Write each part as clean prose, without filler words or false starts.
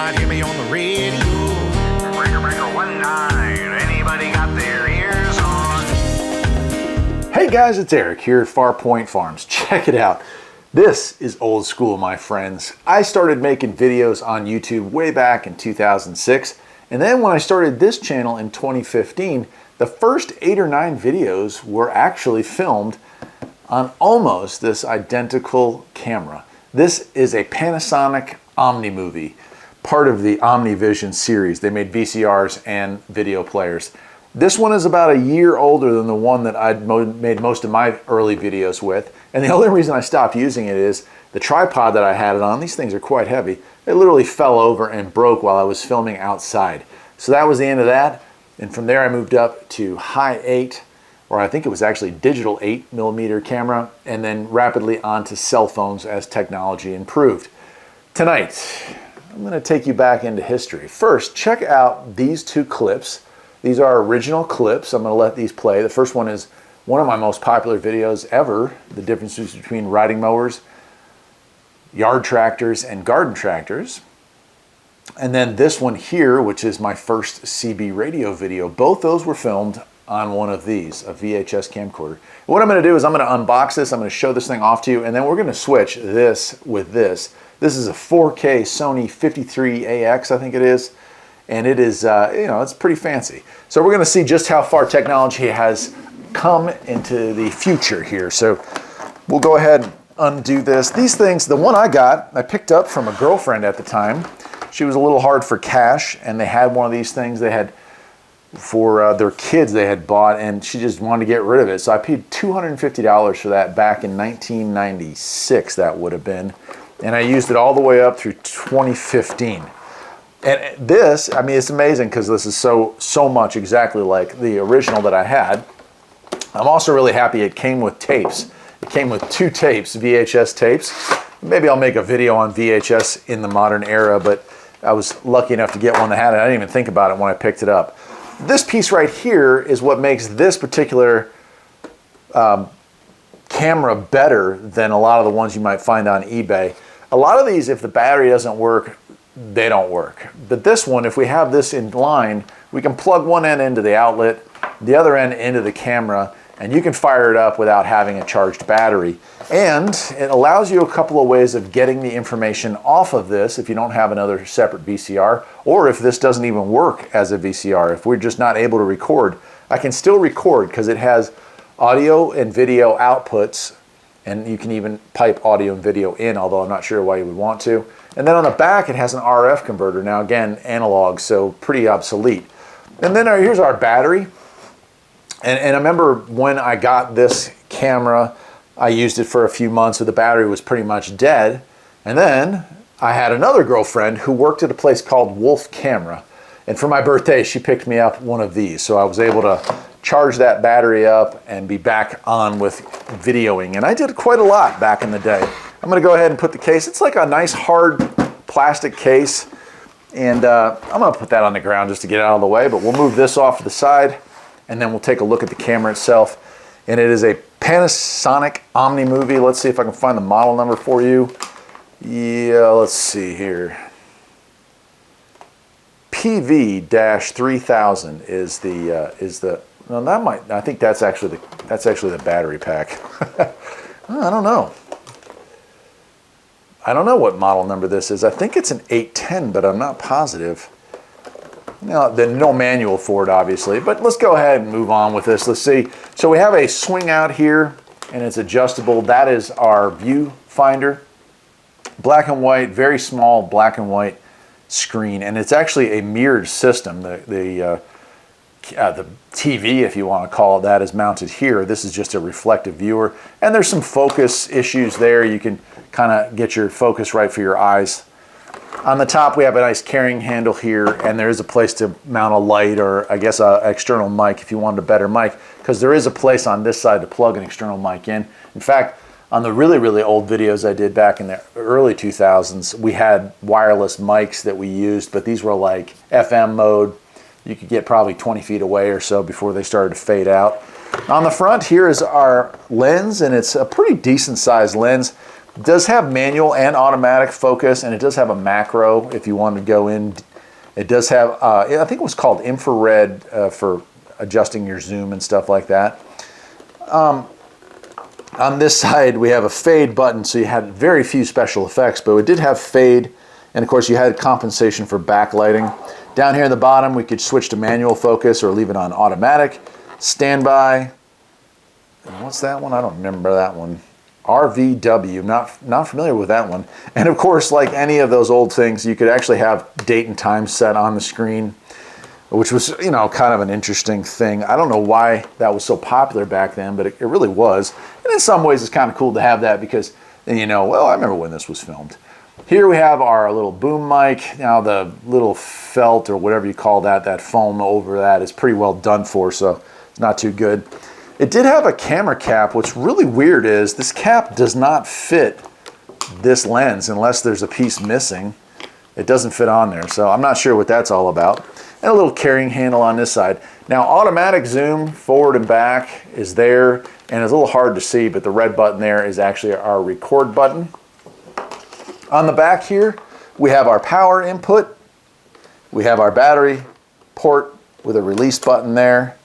might hear me on the radio. Breaker, breaker, 19. Anybody got their ears on? Hey guys, it's Eric here at Farpoint Farms. Check it out. This is old school, my friends. I started making videos on YouTube way back in 2006. And then when I started this channel in 2015, the first 8 or 9 videos were actually filmed on almost this identical camera. This is a Panasonic OmniMovie, part of the OmniVision series. They made VCRs and video players. This one is about a year older than the one that I'd made most of my early videos with. And the only reason I stopped using it is the tripod that I had it on, these things are quite heavy, it literally fell over and broke while I was filming outside. So that was the end of that. And from there I moved up to high 8, or I think it was actually digital 8mm camera, and then rapidly onto cell phones as technology improved. Tonight, I'm going to take you back into history. First, check out these 2 clips. These are original clips. I'm going to let these play. The first one is one of my most popular videos ever, the differences between riding mowers, yard tractors, and garden tractors. And then this one here, which is my first CB radio video. Both those were filmed on one of these, a VHS camcorder. What I'm going to do is I'm going to unbox this, I'm going to show this thing off to you, and then we're going to switch this with this. This is a 4K Sony 53AX, I think it is, and it is, it's pretty fancy. So we're going to see just how far technology has come into the future here. So we'll go ahead and undo this. These things, the one I picked up from a girlfriend at the time. She was a little hard for cash, and they had one of these things they had for their kids they had bought, and she just wanted to get rid of it. So I paid $250 for that back in 1996, that would have been. And I used it all the way up through 2015. And this, I mean, it's amazing because this is so much exactly like the original that I had. I'm also really happy it came with tapes. It came with 2 tapes, VHS tapes. Maybe I'll make a video on VHS in the modern era, but I was lucky enough to get one that had it. I didn't even think about it when I picked it up. This piece right here is what makes this particular camera better than a lot of the ones you might find on eBay. A lot of these, if the battery doesn't work, they don't work. But this one, if we have this in line, we can plug one end into the outlet, the other end into the camera, and you can fire it up without having a charged battery. And it allows you a couple of ways of getting the information off of this if you don't have another separate VCR, or if this doesn't even work as a VCR. If we're just not able to record, I can still record because it has audio and video outputs, and you can even pipe audio and video in, although I'm not sure why you would want to. And then on the back, it has an RF converter. Now again, analog, so pretty obsolete. And then here's our battery. And I remember when I got this camera, I used it for a few months, so the battery was pretty much dead. And then I had another girlfriend who worked at a place called Wolf Camera. And for my birthday, she picked me up one of these. So I was able to charge that battery up and be back on with videoing. And I did quite a lot back in the day. I'm going to go ahead and put the case. It's like a nice hard plastic case. And I'm going to put that on the ground just to get it out of the way. But we'll move this off to the side, and then we'll take a look at the camera itself. And it is a Panasonic OmniMovie. Let's see if I can find the model number for you. Yeah, let's see here. PV-3000 is the no, that might, I think that's actually the battery pack. I don't know. I don't know what model number this is. I think it's an 810, but I'm not positive. Now, there's no manual for it, obviously, but let's go ahead and move on with this. Let's see. So we have a swing out here, and it's adjustable. That is our viewfinder. Black and white, very small black and white screen, and it's actually a mirrored system. The TV, if you want to call it that, is mounted here. This is just a reflective viewer, and there's some focus issues there. You can kind of get your focus right for your eyes. On the top, we have a nice carrying handle here, and there is a place to mount a light, or I guess an external mic if you wanted a better mic, because there is a place on this side to plug an external mic in. In fact, on the really, really old videos I did back in the early 2000s, we had wireless mics that we used, but these were like FM mode. You could get probably 20 feet away or so before they started to fade out. On the front here is our lens, and it's a pretty decent sized lens. It does have manual and automatic focus, and it does have a macro if you want to go in. It does have, I think it was called infrared for adjusting your zoom and stuff like that. On this side, we have a fade button, so you had very few special effects, but it did have fade, and of course you had compensation for backlighting. Down here at the bottom, we could switch to manual focus or leave it on automatic. Standby. And what's that one? I don't remember that one. RVW, not familiar with that one. And of course, like any of those old things, you could actually have date and time set on the screen, which was, you know, kind of an interesting thing. I don't know why that was so popular back then, but it really was. And in some ways, it's kind of cool to have that because then you know, well, I remember when this was filmed. Here we have our little boom mic. Now the little felt or whatever you call that, that foam over that is pretty well done for, so it's not too good. It did have a camera cap. What's really weird is this cap does not fit this lens unless there's a piece missing. It doesn't fit on there, so I'm not sure what that's all about. And a little carrying handle on this side. Now automatic zoom forward and back is there, and it's a little hard to see, but the red button there is actually our record button. On the back here, we have our power input. We have our battery port with a release button there.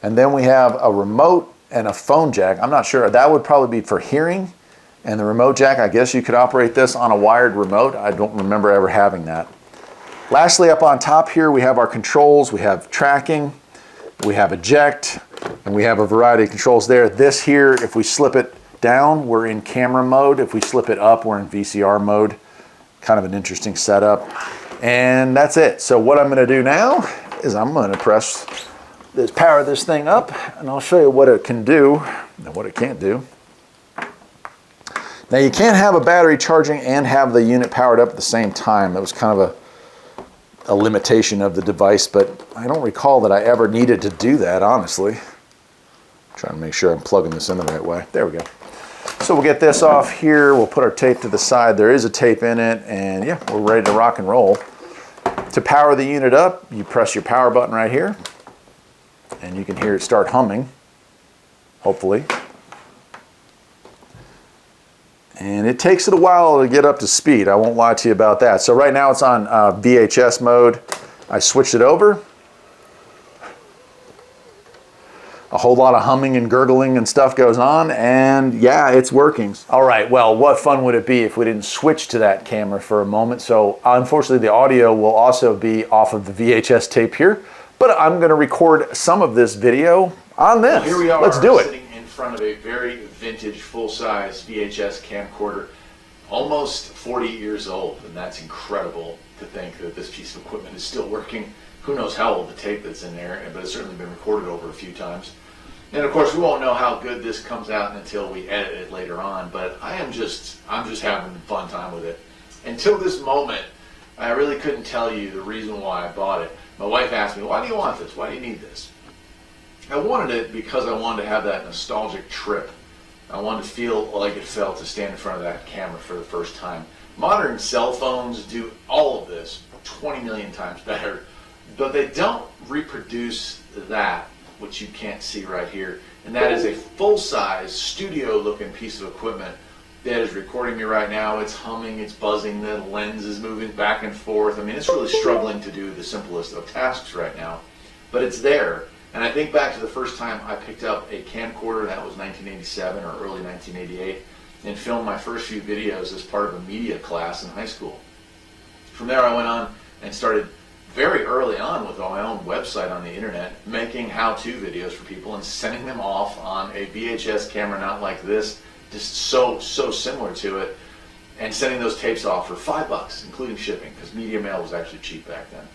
And then we have a remote and a phone jack. I'm not sure, that would probably be for hearing. And the remote jack, I guess you could operate this on a wired remote. I don't remember ever having that. Lastly, up on top here, we have our controls. We have tracking, we have eject, and we have a variety of controls there. This here, if we slip it down, we're in camera mode. If we slip it up, we're in VCR mode. Kind of an interesting setup. And that's it. So what I'm gonna do now is I'm gonna power this thing up, and I'll show you what it can do and what it can't do. Now you can't have a battery charging and have the unit powered up at the same time. That was kind of a limitation of the device, but I don't recall that I ever needed to do that, honestly. I'm trying to make sure I'm plugging this in the right way. There we go. So we'll get this off here. We'll put our tape to the side. There is a tape in it, and yeah, we're ready to rock and roll. To power the unit up, you press your power button right here, and you can hear it start humming, hopefully. And it takes it a while to get up to speed. I won't lie to you about that. So right now it's on VHS mode. I switched it over. A whole lot of humming and gurgling and stuff goes on, and yeah, it's working. All right, well, what fun would it be if we didn't switch to that camera for a moment? So unfortunately, the audio will also be off of the VHS tape here, but I'm gonna record some of this video on this. Here we are. Let's do it. Sitting in front of a very vintage, full-size VHS camcorder, almost 40 years old, and that's incredible to think that this piece of equipment is still working. Who knows how old the tape that's in there, but it's certainly been recorded over a few times. And of course, we won't know how good this comes out until we edit it later on, but I'm just having a fun time with it. Until this moment, I really couldn't tell you the reason why I bought it. My wife asked me, why do you want this? Why do you need this? I wanted it because I wanted to have that nostalgic trip. I wanted to feel like it felt to stand in front of that camera for the first time. Modern cell phones do all of this 20 million times better, but they don't reproduce that, which you can't see right here. And that is a full-size, studio-looking piece of equipment that is recording me right now. It's humming, it's buzzing, the lens is moving back and forth. I mean, it's really struggling to do the simplest of tasks right now, but it's there. And I think back to the first time I picked up a camcorder, that was 1987 or early 1988, and filmed my first few videos as part of a media class in high school. From there I went on and started very early on with my own website on the internet, making how-to videos for people and sending them off on a VHS camera, not like this, just so similar to it, and sending those tapes off for $5, including shipping, because media mail was actually cheap back then.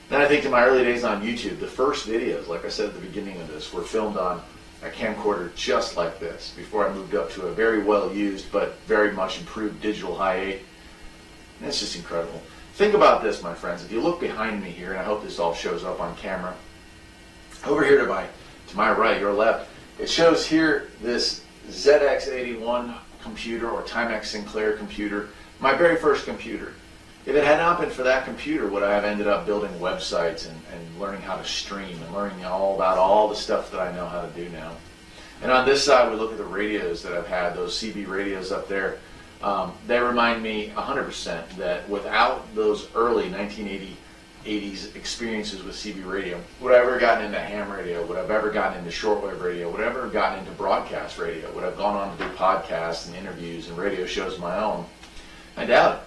Then I think in my early days on YouTube, the first videos, like I said at the beginning of this, were filmed on a camcorder just like this, before I moved up to a very well-used but very much improved digital Hi8. And it's just incredible. Think about this, my friends. If you look behind me here, and I hope this all shows up on camera, over here to my right, your left, it shows here this ZX81 computer or Timex Sinclair computer, my very first computer. If it had not been for that computer, would I have ended up building websites and learning how to stream and learning all about all the stuff that I know how to do now. And on this side, we look at the radios that I've had, those CB radios up there. They remind me 100% that without those early 1980s experiences with CB radio, would I have ever gotten into ham radio, would I have ever gotten into shortwave radio, would I have ever gotten into broadcast radio, would I have gone on to do podcasts and interviews and radio shows of my own? I doubt it.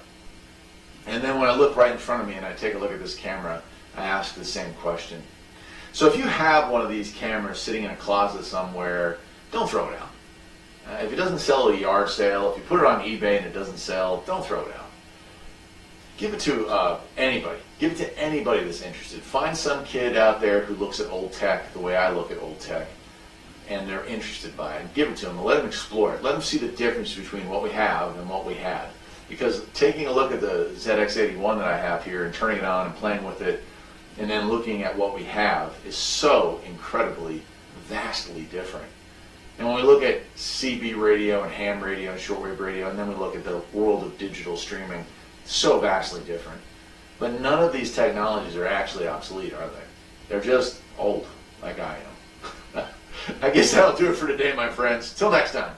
And then when I look right in front of me and I take a look at this camera, I ask the same question. So if you have one of these cameras sitting in a closet somewhere, don't throw it out. If it doesn't sell at a yard sale, if you put it on eBay and it doesn't sell, don't throw it out. Give it to anybody. Give it to anybody that's interested. Find some kid out there who looks at old tech the way I look at old tech, and they're interested by it. Give it to them and let them explore it. Let them see the difference between what we have and what we had. Because taking a look at the ZX81 that I have here and turning it on and playing with it, and then looking at what we have is so incredibly, vastly different. And when we look at CB radio and ham radio and shortwave radio, and then we look at the world of digital streaming, so vastly different. But none of these technologies are actually obsolete, are they? They're just old, like I am. I guess that'll do it for today, my friends. Till next time.